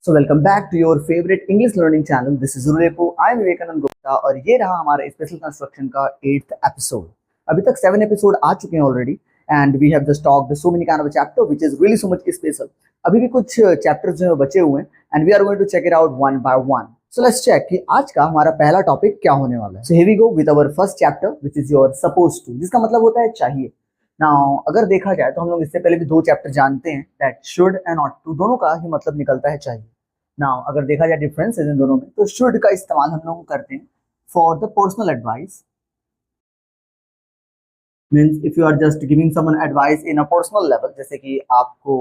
So welcome back to your favourite English learning channel. This is रुलेपो, I am Vivekanand Gupta और ये रहा हमारा स्पेशल कंस्ट्रक्शन का 8th एपिसोड। अभी तक 7 एपिसोड आ चुके हैं already and we have just talked so many kind of chapter which is really so much special. अभी भी कुछ चैप्टर्स जो है बचे हुए हैं and we are going to check it out one by one. So let's check कि आज का हमारा पहला टॉपिक क्या होने वाला है। So here we go with our first chapter which is your suppose to, जिसका मतलब होता है चाहिए। नाउ अगर देखा जाए तो हम लोग इससे पहले भी 2 चैप्टर जानते हैं, that should and ought to, दोनों का ही मतलब निकलता है चाहिए। नाउ अगर देखा जाए डिफरेंस इन दोनों में, तो शुड का इस्तेमाल हम लोग करते हैं for the personal advice, means if you are just giving someone advice in a personal level, जैसे कि आपको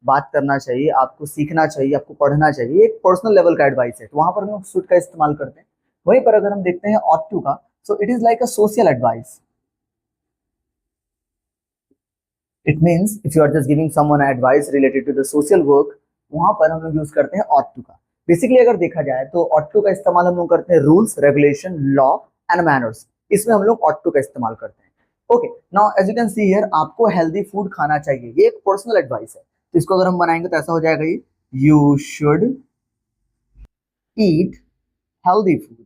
बात करना चाहिए, आपको सीखना चाहिए, आपको पढ़ना चाहिए, एक पर्सनल लेवल का एडवाइस है, तो वहां पर हम लोग शुड का इस्तेमाल करते हैं। वहीं पर अगर हम देखते हैं ऑट टू का, so it is like a social advice. It means if you are just giving someone advice related to the social work, वहां पर हम लोग यूज करते हैं ऑट टू का। बेसिकली अगर देखा जाए तो ऑट टू का इस्तेमाल हम लोग करते हैं rules, regulation, law and manners, इसमें हम लोग ऑट टू का इस्तेमाल करते हैं। Okay, now as you can see here, आपको हेल्दी फूड खाना चाहिए, ये एक पर्सनल एडवाइस है। तो इसको अगर हम बनाएंगे तो ऐसा हो जाएगा, ये you should eat healthy food,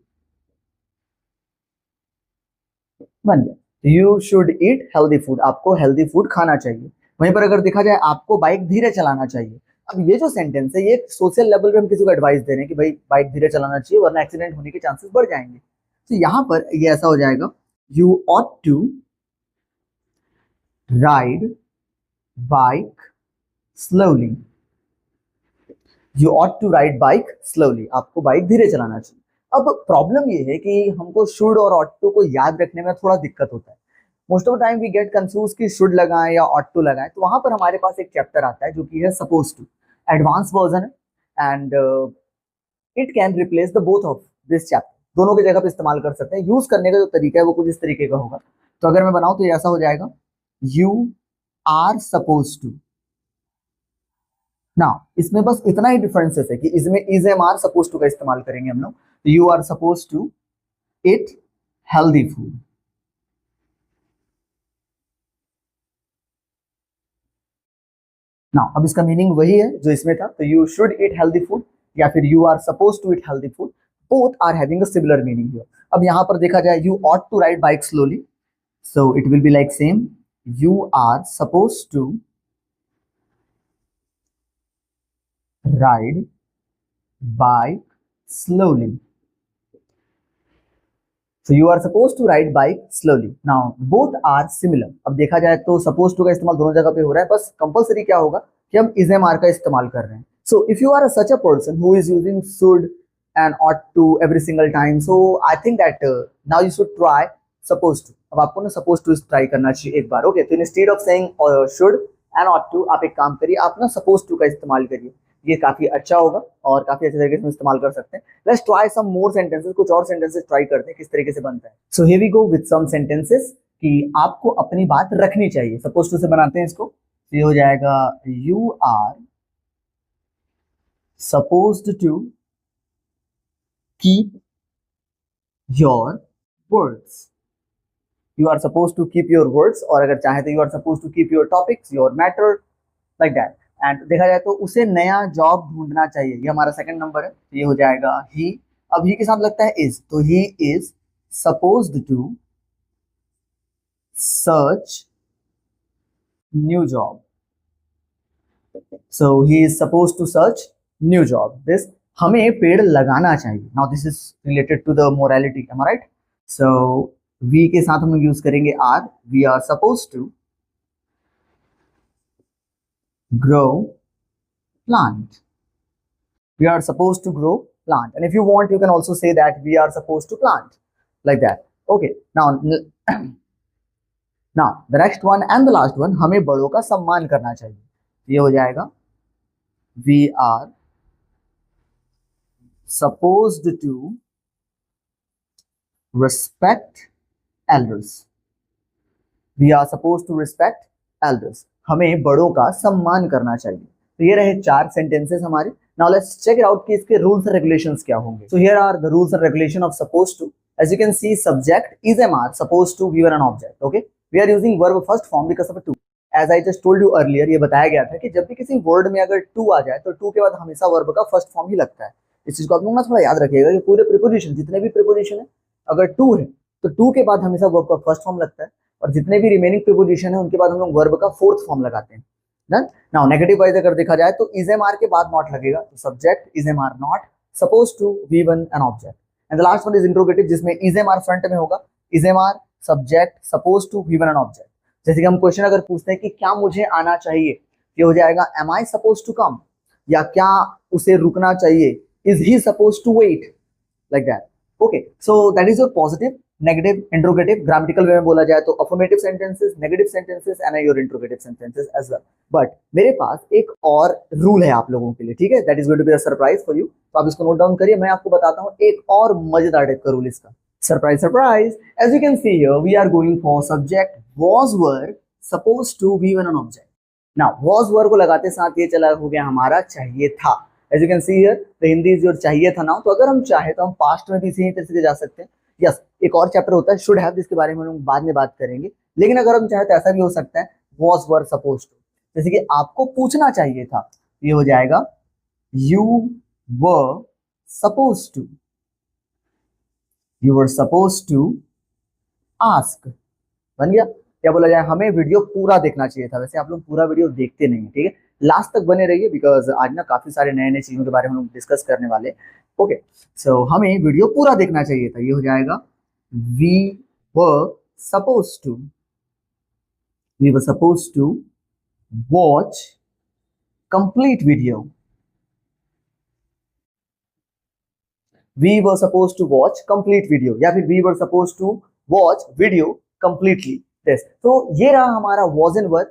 बन गया। You should eat healthy food, आपको हेल्दी फूड खाना चाहिए। वहीं पर अगर देखा जाए आपको बाइक धीरे चलाना चाहिए। अब ये जो सेंटेंस है, ये सोशल लेवल पे हम किसी को एडवाइस दे रहे हैं कि भाई बाइक धीरे चलाना चाहिए वरना एक्सीडेंट होने के चांसेस बढ़ जाएंगे। तो यहाँ पर ये ऐसा हो जाएगा, you ought to ride bike slowly. You ought to ride bike slowly, आपको बाइक धीरे चलाना चाहिए। अब प्रॉब्लम ये है कि हमको शुड और ऑट टू को याद रखने में थोड़ा दिक्कत होता है। Most of the time we get confuse कि शुड लगाएं या ऑट टू लगाएं। तो वहां पर हमारे पास एक चैप्टर आता है जो कि है सपोज टू, एडवांस वर्जन है and it can replace the both of this chapter. दोनों की जगह पे इस्तेमाल कर सकते हैं। यूज करने का जो तरीका है वो कुछ इस तरीके का होगा। तो अगर मैं बनाऊं तो ये ऐसा हो जाएगा, यू आर सपोज टू। ना इसमें बस इतना ही डिफरेंसेस है कि इसमें is am are suppose to का इस्तेमाल करेंगे हम लोग। You are suppose to eat healthy food. ना अब इसका मीनिंग वही है जो इसमें था। तो you should eat healthy food या फिर you are suppose to eat healthy food, both are having a similar meaning here. अब यहाँ पर देखा जाए, you ought to ride bike slowly, so it will be like same, you are suppose to ride bike slowly. So you are supposed to ride bike slowly. Now both are similar. अब देखा जाए तो supposed to का इस्तेमाल दोनों जगह पे हो रहा है, बस कंपलसरी क्या होगा कि हम is am are का इस्तेमाल कर रहे हैं। So if you are such a person who is using should and ought to every single time, so I think that now you should try supposed to. अब आपको ना supposed to try करना चाहिए एक बार। ओके, तो instead of saying should and ought to, आप एक काम करिए, आप ना supposed to का इस्तेमाल करिए। ये काफी अच्छा होगा और काफी अच्छे तरीके से इस्तेमाल कर सकते हैं। Let's try some more sentences, कुछ और सेंटेंसेस ट्राई करते हैं किस तरीके से बनता है। So here we go with some sentences कि आपको अपनी बात रखनी चाहिए। सपोज टू से बनाते हैं इसको, तो ये हो जाएगा, you are supposed to keep your words. You are suppose to keep your words, और अगर चाहे तो you are suppose to keep your topics, your matter, like that. And देखा जाए तो उसे नया जॉब ढूंढना चाहिए, ये हमारा सेकंड नंबर है। तो ये हो जाएगा ही। अब ही के साथ लगता है इज, तो he is supposed to search new job. So he is supposed to search new job. This, हमें पेड़ लगाना चाहिए। Now this is related to the morality, am I right? So we के साथ हम यूज करेंगे are. We are supposed to grow plant. We are supposed to grow plant, and if you want you can also say that we are supposed to plant, like that. Okay, now now the next one and the last one, हमें बड़ों का सम्मान करना चाहिए। ये हो जाएगा, we are supposed to respect elders. We are supposed to respect elders. हमें बड़ों का सम्मान करना चाहिए। तो ये रहे 4 सेंटेंसेस हमारे। Now let's check it out कि इसके रूल्स एंड रेगुलेशंस क्या होंगे। So here are the rules and regulation of suppose to. As you can see, subject is am are, suppose to, we were and object. Okay, we are using verb first form because of to, as I just told you earlier, ये बताया गया था कि जब भी किसी word में अगर टू आ जाए तो टू के बाद हमेशा वर्ब का फर्स्ट फॉर्म ही लगता है। इस चीज को आप लोग ना थोड़ा याद रखिएगा कि पूरे प्रीपोजिशन, जितने भी प्रीपोजिशन है, अगर टू है तो टू के बाद हमेशा वर्ब का फर्स्ट फॉर्म लगता है, और जितने भी रिमेनिंग प्रीपोजिशन है उनके बाद हम लोग वर्ब का फोर्थ फॉर्म लगाते हैं। डन। नाउ नेगेटिव वाइज अगर देखा जाए तो इज एम आर के बाद नॉट लगेगा, तो subject is am are not, suppose to V one and object, and the last one is interrogative जिसमें इज एम आर फ्रंट में होगा, is am are subject suppose to V one and object. जैसे कि हम question अगर पूछते हैं कि क्या मुझे आना चाहिए, ये हो जाएगा am I suppose to come, या क्या उसे रुकना चाहिए, is he suppose to wait, like that. Okay, so that is your positive, negative, interrogative. Grammatical way में बोला जाए तो affirmative sentences, negative sentences and your interrogative sentences as well. But मेरे पास एक और रूल है आप लोगों के लिए, ठीक है, that is going to be a surprise for you. तो आप इसको नोट डाउन करिए, मैं आपको बताता हूँ एक और मजेदार टाइप का रूल इसका। Surprise surprise, as you can see here we are going for subject was were supposed to be one an object. Now was were को लगाते साथ ये चला हो गया हमारा चाहिए था। As you can see here, the Hindi is your चाहिए था now। तो अगर हम चाहे तो हम पास्ट में भी इसी तरह से जा सकते हैं। यस, एक और चैप्टर होता है शुड हैव, जिसके बारे में हम लोग बाद में बात करेंगे, लेकिन अगर हम चाहे तो ऐसा भी हो सकता है was were supposed to। जैसे कि आपको पूछना चाहिए था, ये हो जाएगा you were supposed to, you were supposed to ask। बन गया। क्या बोला जाए, हमें वीडियो पूरा देखना चाहिए था। वैसे आप लोग पूरा वीडियो देखते नहीं, ठीक है, लास्ट तक बने रहिए, बिकॉज आज ना काफी सारे नए नए चीजों के बारे में हम लोग डिस्कस करने वाले। ओके, सो हमें वीडियो पूरा देखना चाहिए था, ये हो जाएगा we were suppose to, we were suppose to watch complete video, we were suppose to watch complete video, या फिर we were suppose to watch video completely. तो ये रहा हमारा was and were।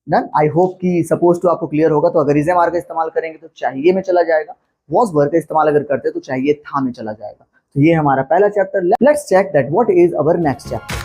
Done. I hope कि suppose to आपको clear होगा। तो अगर इज एम आर का इस्तेमाल करेंगे तो चाहिए में चला जाएगा, was were का इस्तेमाल अगर करते तो चाहिए था में चला जाएगा। तो ये हमारा पहला चैप्टर। Let's check that what is our next chapter.